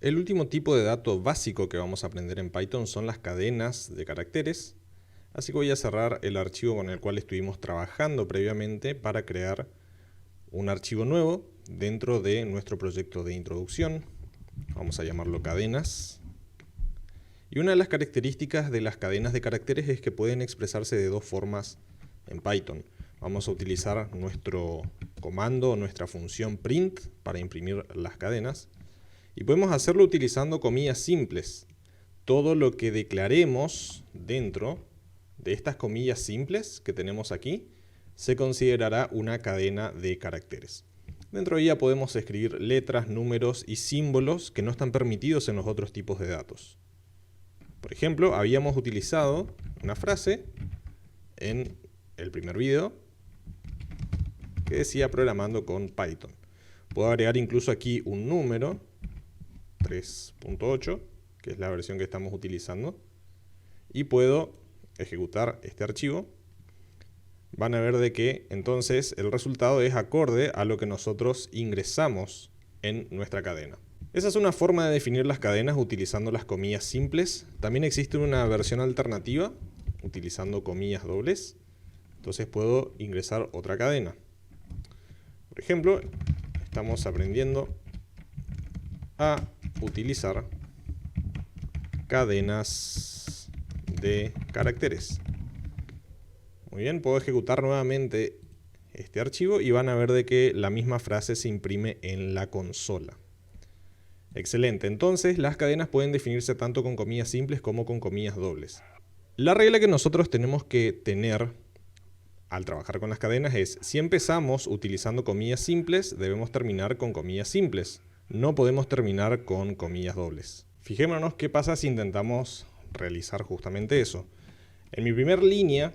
El último tipo de dato básico que vamos a aprender en Python son las cadenas de caracteres. Así que voy a cerrar el archivo con el cual estuvimos trabajando previamente para crear un archivo nuevo dentro de nuestro proyecto de introducción. Vamos a llamarlo cadenas. Y una de las características de las cadenas de caracteres es que pueden expresarse de dos formas en Python. Vamos a utilizar nuestro comando o nuestra función print para imprimir las cadenas. Y podemos hacerlo utilizando comillas simples. Todo lo que declaremos dentro de estas comillas simples que tenemos aquí se considerará una cadena de caracteres. Dentro de ella podemos escribir letras, números y símbolos que no están permitidos en los otros tipos de datos. Por ejemplo, habíamos utilizado una frase en el primer video que decía programando con Python. Puedo agregar incluso aquí un número, 3.8, que es la versión que estamos utilizando, y puedo ejecutar este archivo. Van a ver de que entonces el resultado es acorde a lo que nosotros ingresamos en nuestra cadena. Esa es una forma de definir las cadenas utilizando las comillas simples. También existe una versión alternativa utilizando comillas dobles. Entonces puedo ingresar otra cadena. Por ejemplo, estamos aprendiendo a utilizar cadenas de caracteres. Muy bien, puedo ejecutar nuevamente este archivo y van a ver de que la misma frase se imprime en la consola. Excelente, entonces las cadenas pueden definirse tanto con comillas simples como con comillas dobles. La regla que nosotros tenemos que tener al trabajar con las cadenas es, si empezamos utilizando comillas simples, debemos terminar con comillas simples. No podemos terminar con comillas dobles. Fijémonos qué pasa si intentamos realizar justamente eso. En mi primera línea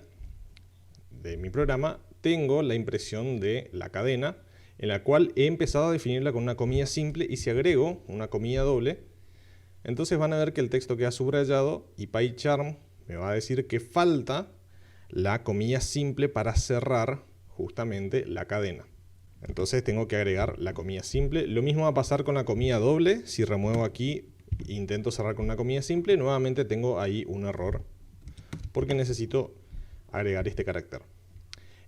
de mi programa tengo la impresión de la cadena, en la cual he empezado a definirla con una comilla simple, y si agrego una comilla doble, entonces van a ver que el texto queda subrayado y PyCharm me va a decir que falta la comilla simple para cerrar justamente la cadena. Entonces tengo que agregar la comilla simple. Lo mismo va a pasar con la comilla doble. Si remuevo aquí e intento cerrar con una comilla simple, nuevamente tengo ahí un error porque necesito agregar este carácter.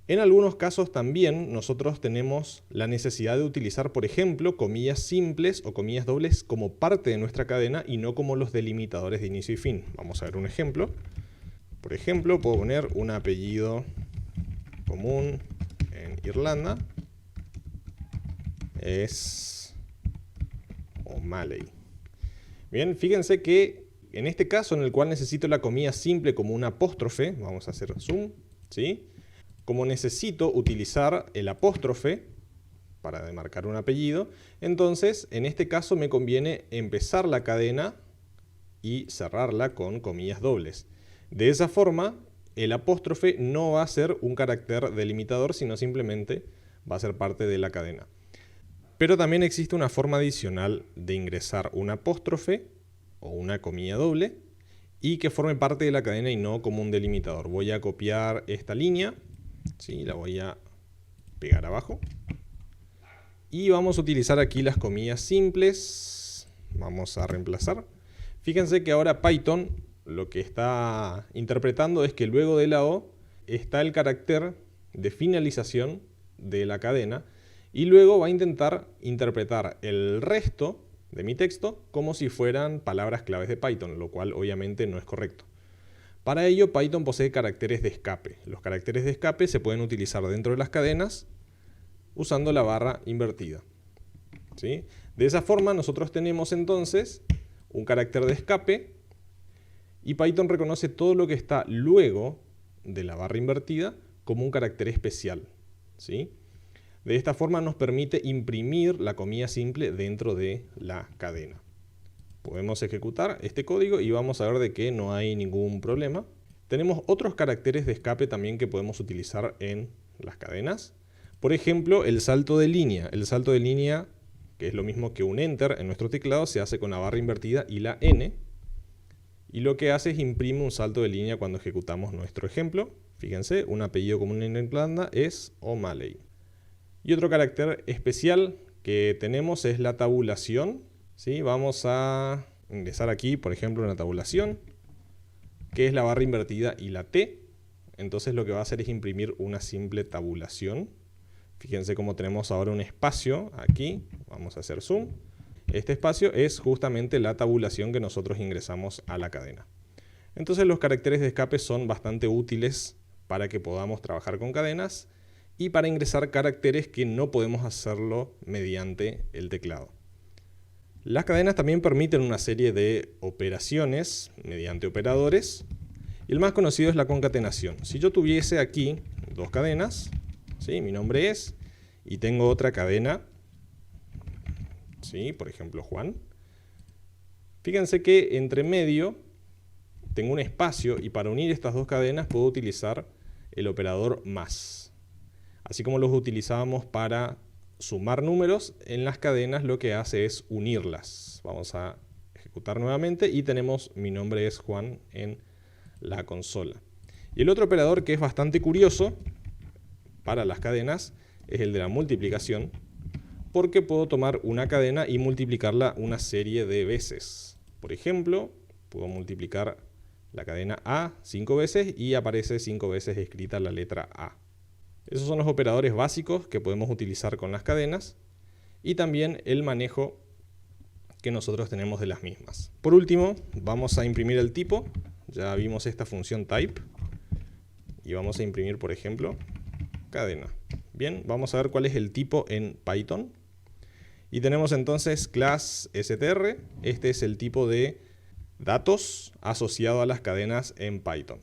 En algunos casos también nosotros tenemos la necesidad de utilizar, por ejemplo, comillas simples o comillas dobles como parte de nuestra cadena y no como los delimitadores de inicio y fin. Vamos a ver un ejemplo. Por ejemplo, puedo poner un apellido común en Irlanda. Es O'Malley. Bien, fíjense que en este caso en el cual necesito la comilla simple como un apóstrofe, vamos a hacer zoom, ¿sí? Como necesito utilizar el apóstrofe para demarcar un apellido, entonces en este caso me conviene empezar la cadena y cerrarla con comillas dobles. De esa forma, el apóstrofe no va a ser un carácter delimitador, sino simplemente va a ser parte de la cadena. Pero también existe una forma adicional de ingresar un apóstrofe o una comilla doble y que forme parte de la cadena y no como un delimitador. Voy a copiar esta línea, ¿sí? La voy a pegar abajo. Y vamos a utilizar aquí las comillas simples. Vamos a reemplazar. Fíjense que ahora Python lo que está interpretando es que luego de la O está el carácter de finalización de la cadena y luego va a intentar interpretar el resto de mi texto como si fueran palabras claves de Python, lo cual obviamente no es correcto. Para ello, Python posee caracteres de escape. Los caracteres de escape se pueden utilizar dentro de las cadenas usando la barra invertida, ¿sí? De esa forma nosotros tenemos entonces un carácter de escape y Python reconoce todo lo que está luego de la barra invertida como un carácter especial, ¿sí? De esta forma nos permite imprimir la comilla simple dentro de la cadena. Podemos ejecutar este código y vamos a ver de que no hay ningún problema. Tenemos otros caracteres de escape también que podemos utilizar en las cadenas. Por ejemplo, el salto de línea. El salto de línea, que es lo mismo que un enter en nuestro teclado, se hace con la barra invertida y la N. Y lo que hace es imprime un salto de línea cuando ejecutamos nuestro ejemplo. Fíjense, un apellido común en Irlanda es O'Malley. Y otro carácter especial que tenemos es la tabulación, ¿Sí? Vamos a ingresar aquí, por ejemplo, una tabulación, que es la barra invertida y la T. Entonces lo que va a hacer es imprimir una simple tabulación. Fíjense cómo tenemos ahora un espacio aquí. Vamos a hacer zoom. Este espacio es justamente la tabulación que nosotros ingresamos a la cadena. Entonces los caracteres de escape son bastante útiles para que podamos trabajar con cadenas y para ingresar caracteres que no podemos hacerlo mediante el teclado. Las cadenas también permiten una serie de operaciones mediante operadores. Y el más conocido es la concatenación. Si yo tuviese aquí dos cadenas, ¿sí? Mi nombre es, y tengo otra cadena, ¿sí? Por ejemplo Juan. Fíjense que entre medio tengo un espacio y para unir estas dos cadenas puedo utilizar el operador más. Así como los utilizábamos para sumar números, en las cadenas lo que hace es unirlas. Vamos a ejecutar nuevamente y tenemos mi nombre es Juan en la consola. Y el otro operador que es bastante curioso para las cadenas es el de la multiplicación, porque puedo tomar una cadena y multiplicarla una serie de veces. Por ejemplo, puedo multiplicar la cadena A 5 veces y aparece 5 veces escrita la letra A. Esos son los operadores básicos que podemos utilizar con las cadenas y también el manejo que nosotros tenemos de las mismas. Por último, vamos a imprimir el tipo. Ya vimos esta función type y vamos a imprimir, por ejemplo, cadena. Bien, vamos a ver cuál es el tipo en Python. Y tenemos entonces class str. Este es el tipo de datos asociado a las cadenas en Python.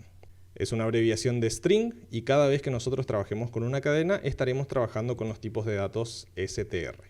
Es una abreviación de string y cada vez que nosotros trabajemos con una cadena estaremos trabajando con los tipos de datos str.